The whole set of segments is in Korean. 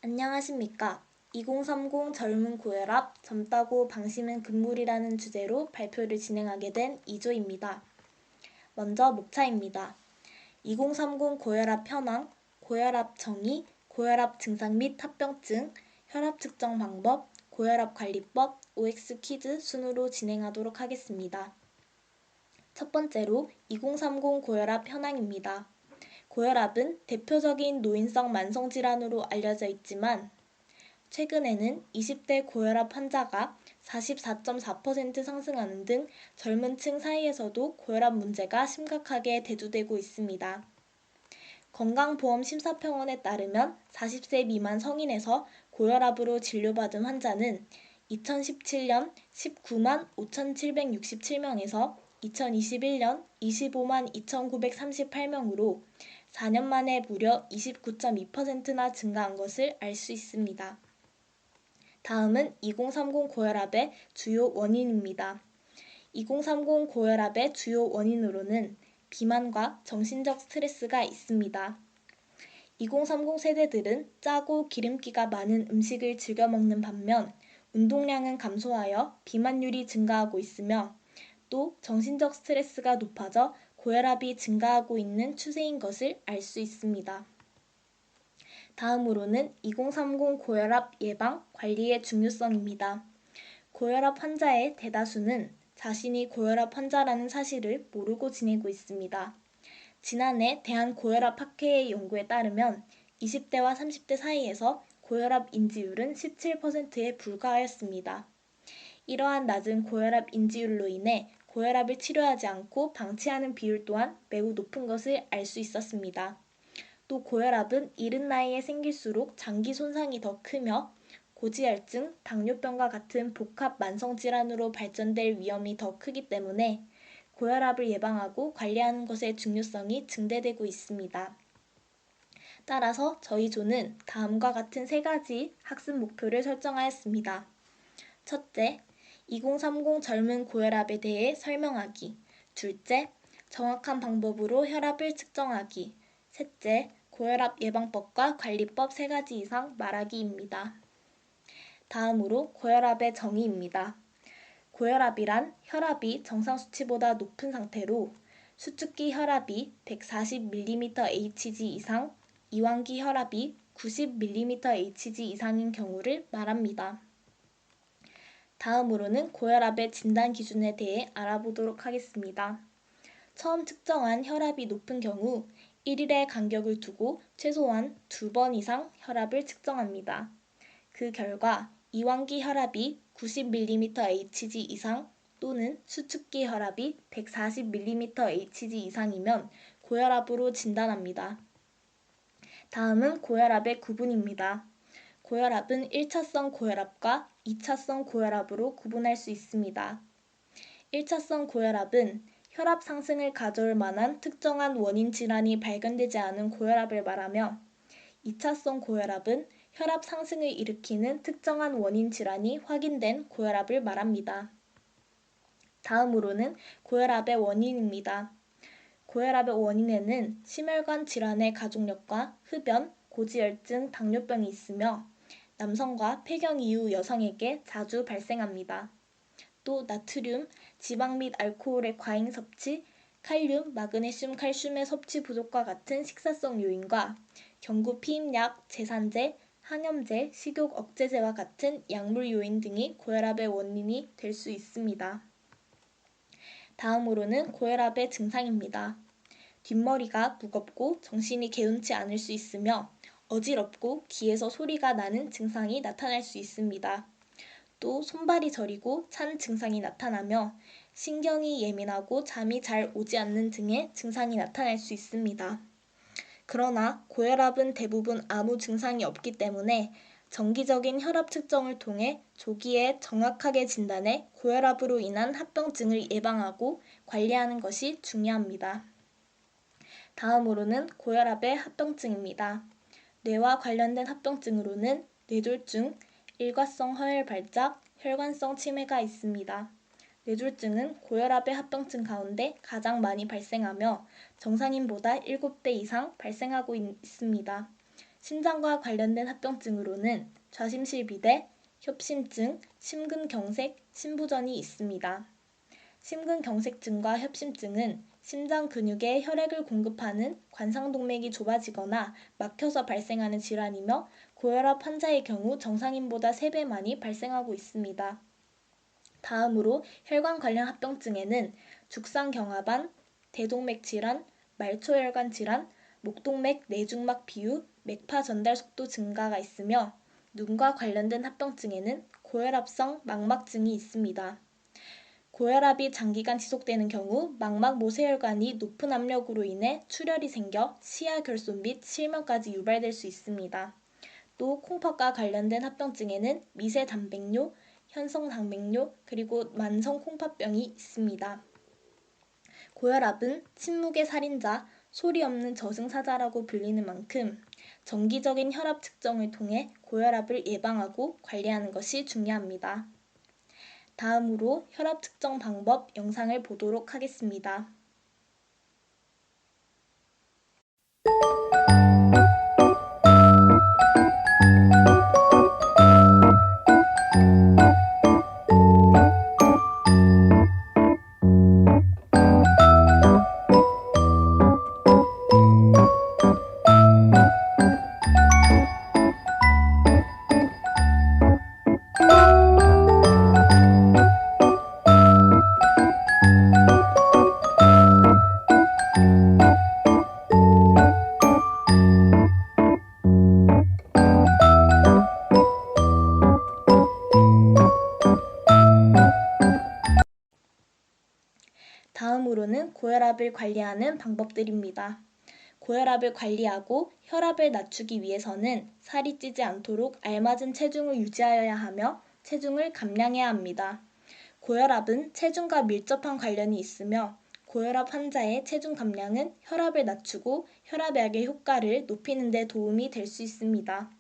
안녕하십니까. 2030 젊은 고혈압, 젊다고 방심은 금물이라는 주제로 발표를 진행하게 된 2조입니다. 먼저 목차입니다. 2030 고혈압 현황, 고혈압 정의, 고혈압 증상 및 합병증, 혈압 측정 방법, 고혈압 관리법, OX 퀴즈 순으로 진행하도록 하겠습니다. 첫 번째로 2030 고혈압 현황입니다. 고혈압은 대표적인 노인성 만성질환으로 알려져 있지만 최근에는 20대 고혈압 환자가 44.4% 상승하는 등 젊은 층 사이에서도 고혈압 문제가 심각하게 대두되고 있습니다. 건강보험심사평원에 따르면 40세 미만 성인에서 고혈압으로 진료받은 환자는 2017년 19만 5,767명에서 2021년 25만 2,938명으로 4년 만에 무려 29.2%나 증가한 것을 알 수 있습니다. 다음은 2030 고혈압의 주요 원인입니다. 2030 고혈압의 주요 원인으로는 비만과 정신적 스트레스가 있습니다. 2030 세대들은 짜고 기름기가 많은 음식을 즐겨 먹는 반면 운동량은 감소하여 비만율이 증가하고 있으며 또 정신적 스트레스가 높아져 고혈압이 증가하고 있는 추세인 것을 알 수 있습니다. 다음으로는 2030 고혈압 예방, 관리의 중요성입니다. 고혈압 환자의 대다수는 자신이 고혈압 환자라는 사실을 모르고 지내고 있습니다. 지난해 대한고혈압학회의 연구에 따르면 20대와 30대 사이에서 고혈압 인지율은 17%에 불과하였습니다. 이러한 낮은 고혈압 인지율로 인해 고혈압을 치료하지 않고 방치하는 비율 또한 매우 높은 것을 알 수 있었습니다. 또 고혈압은 이른 나이에 생길수록 장기 손상이 더 크며 고지혈증, 당뇨병과 같은 복합 만성질환으로 발전될 위험이 더 크기 때문에 고혈압을 예방하고 관리하는 것의 중요성이 증대되고 있습니다. 따라서 저희 조는 다음과 같은 세 가지 학습 목표를 설정하였습니다. 첫째, 2030 젊은 고혈압에 대해 설명하기. 둘째, 정확한 방법으로 혈압을 측정하기. 셋째, 고혈압 예방법과 관리법 3가지 이상 말하기입니다. 다음으로 고혈압의 정의입니다. 고혈압이란 혈압이 정상 수치보다 높은 상태로 수축기 혈압이 140mmHg 이상, 이완기 혈압이 90mmHg 이상인 경우를 말합니다. 다음으로는 고혈압의 진단 기준에 대해 알아보도록 하겠습니다. 처음 측정한 혈압이 높은 경우 1일의 간격을 두고 최소한 2번 이상 혈압을 측정합니다. 그 결과 이완기 혈압이 90mmHg 이상 또는 수축기 혈압이 140mmHg 이상이면 고혈압으로 진단합니다. 다음은 고혈압의 구분입니다. 고혈압은 1차성 고혈압과 2차성 고혈압으로 구분할 수 있습니다. 1차성 고혈압은 혈압 상승을 가져올 만한 특정한 원인 질환이 발견되지 않은 고혈압을 말하며 2차성 고혈압은 혈압 상승을 일으키는 특정한 원인 질환이 확인된 고혈압을 말합니다. 다음으로는 고혈압의 원인입니다. 고혈압의 원인에는 심혈관 질환의 가족력과 흡연, 고지혈증, 당뇨병이 있으며 남성과 폐경 이후 여성에게 자주 발생합니다. 또 나트륨, 지방 및 알코올의 과잉 섭취, 칼륨, 마그네슘, 칼슘의 섭취 부족과 같은 식사성 요인과 경구 피임약, 제산제, 항염제, 식욕 억제제와 같은 약물 요인 등이 고혈압의 원인이 될 수 있습니다. 다음으로는 고혈압의 증상입니다. 뒷머리가 무겁고 정신이 개운치 않을 수 있으며 어지럽고 귀에서 소리가 나는 증상이 나타날 수 있습니다. 또 손발이 저리고 찬 증상이 나타나며 신경이 예민하고 잠이 잘 오지 않는 등의 증상이 나타날 수 있습니다. 그러나 고혈압은 대부분 아무 증상이 없기 때문에 정기적인 혈압 측정을 통해 조기에 정확하게 진단해 고혈압으로 인한 합병증을 예방하고 관리하는 것이 중요합니다. 다음으로는 고혈압의 합병증입니다. 뇌와 관련된 합병증으로는 뇌졸중, 일과성 허혈 발작, 혈관성 치매가 있습니다. 뇌졸중은 고혈압의 합병증 가운데 가장 많이 발생하며 정상인보다 7배 이상 발생하고 있습니다. 심장과 관련된 합병증으로는 좌심실비대, 협심증, 심근경색, 심부전이 있습니다. 심근경색증과 협심증은 심장 근육에 혈액을 공급하는 관상동맥이 좁아지거나 막혀서 발생하는 질환이며 고혈압 환자의 경우 정상인보다 3배 많이 발생하고 있습니다. 다음으로 혈관 관련 합병증에는 죽상경화반, 대동맥 질환, 말초혈관 질환, 목동맥 내중막 비후, 맥파 전달 속도 증가가 있으며 눈과 관련된 합병증에는 고혈압성 망막증이 있습니다. 고혈압이 장기간 지속되는 경우 망막 모세혈관이 높은 압력으로 인해 출혈이 생겨 시야 결손 및 실명까지 유발될 수 있습니다. 또 콩팥과 관련된 합병증에는 미세단백뇨, 현성당백뇨, 그리고 만성 콩팥병이 있습니다. 고혈압은 침묵의 살인자, 소리 없는 저승사자라고 불리는 만큼 정기적인 혈압 측정을 통해 고혈압을 예방하고 관리하는 것이 중요합니다. 다음으로 혈압 측정 방법 영상을 보도록 하겠습니다. 다음으로는 고혈압을 관리하는 방법들입니다. 고혈압을 관리하고 혈압을 낮추기 위해서는 살이 찌지 않도록 알맞은 체중을 유지하여야 하며 체중을 감량해야 합니다. 고혈압은 체중과 밀접한 관련이 있으며 고혈압 환자의 체중 감량은 혈압을 낮추고 혈압약의 효과를 높이는 데 도움이 될 수 있습니다.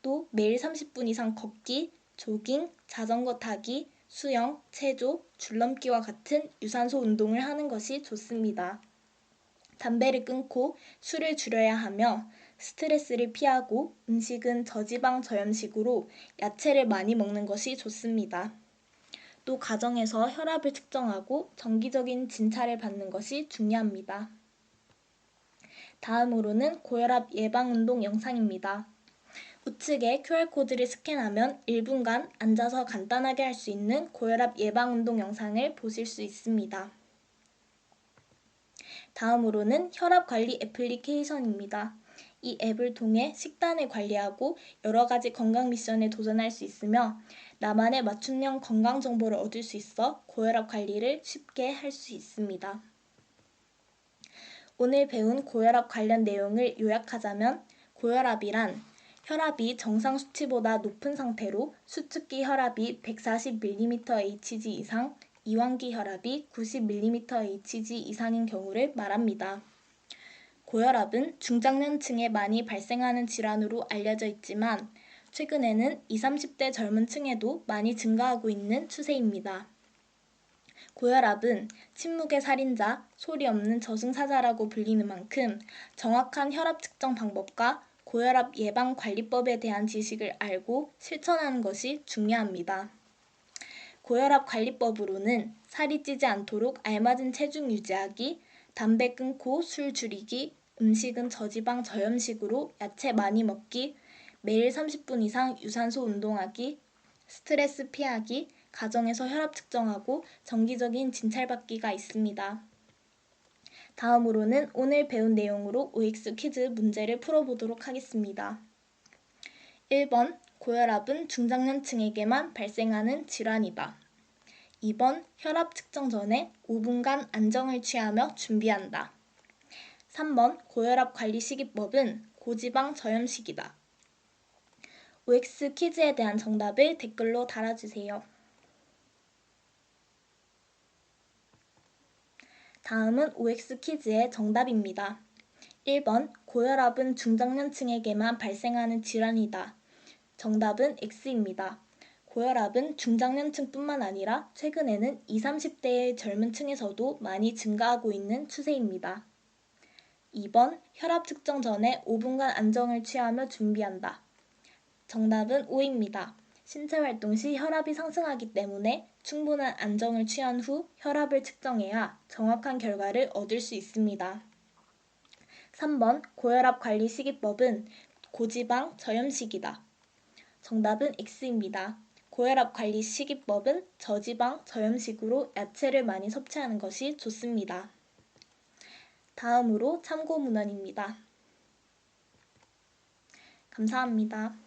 또 매일 30분 이상 걷기, 조깅, 자전거 타기, 수영, 체조, 줄넘기와 같은 유산소 운동을 하는 것이 좋습니다. 담배를 끊고 술을 줄여야 하며 스트레스를 피하고 음식은 저지방 저염식으로 야채를 많이 먹는 것이 좋습니다. 또 가정에서 혈압을 측정하고 정기적인 진찰을 받는 것이 중요합니다. 다음으로는 고혈압 예방운동 영상입니다. 우측에 QR코드를 스캔하면 1분간 앉아서 간단하게 할 수 있는 고혈압 예방운동 영상을 보실 수 있습니다. 다음으로는 혈압관리 애플리케이션입니다. 이 앱을 통해 식단을 관리하고 여러 가지 건강 미션에 도전할 수 있으며 나만의 맞춤형 건강 정보를 얻을 수 있어 고혈압 관리를 쉽게 할 수 있습니다. 오늘 배운 고혈압 관련 내용을 요약하자면 고혈압이란 혈압이 정상 수치보다 높은 상태로 수축기 혈압이 140mmHg 이상, 이완기 혈압이 90mmHg 이상인 경우를 말합니다. 고혈압은 중장년층에 많이 발생하는 질환으로 알려져 있지만 최근에는 20, 30대 젊은 층에도 많이 증가하고 있는 추세입니다. 고혈압은 침묵의 살인자, 소리 없는 저승사자라고 불리는 만큼 정확한 혈압 측정 방법과 고혈압 예방관리법에 대한 지식을 알고 실천하는 것이 중요합니다. 고혈압 관리법으로는 살이 찌지 않도록 알맞은 체중 유지하기, 담배 끊고 술 줄이기, 음식은 저지방 저염식으로 야채 많이 먹기, 매일 30분 이상 유산소 운동하기, 스트레스 피하기, 가정에서 혈압 측정하고 정기적인 진찰받기가 있습니다. 다음으로는 오늘 배운 내용으로 OX 퀴즈 문제를 풀어보도록 하겠습니다. 1번 고혈압은 중장년층에게만 발생하는 질환이다. 2번 혈압 측정 전에 5분간 안정을 취하며 준비한다. 3번 고혈압 관리 시기법은 고지방 저염식이다. OX 퀴즈에 대한 정답을 댓글로 달아주세요. 다음은 OX 퀴즈의 정답입니다. 1번 고혈압은 중장년층에게만 발생하는 질환이다. 정답은 X입니다. 고혈압은 중장년층뿐만 아니라 최근에는 20, 30대의 젊은 층에서도 많이 증가하고 있는 추세입니다. 2번 혈압 측정 전에 5분간 안정을 취하며 준비한다. 정답은 5입니다. 신체 활동 시 혈압이 상승하기 때문에 충분한 안정을 취한 후 혈압을 측정해야 정확한 결과를 얻을 수 있습니다. 3번 고혈압 관리 시기법은 고지방 저염식이다. 정답은 X입니다. 고혈압 관리 시기법은 저지방 저염식으로 야채를 많이 섭취하는 것이 좋습니다. 다음으로 참고 문헌입니다. 감사합니다.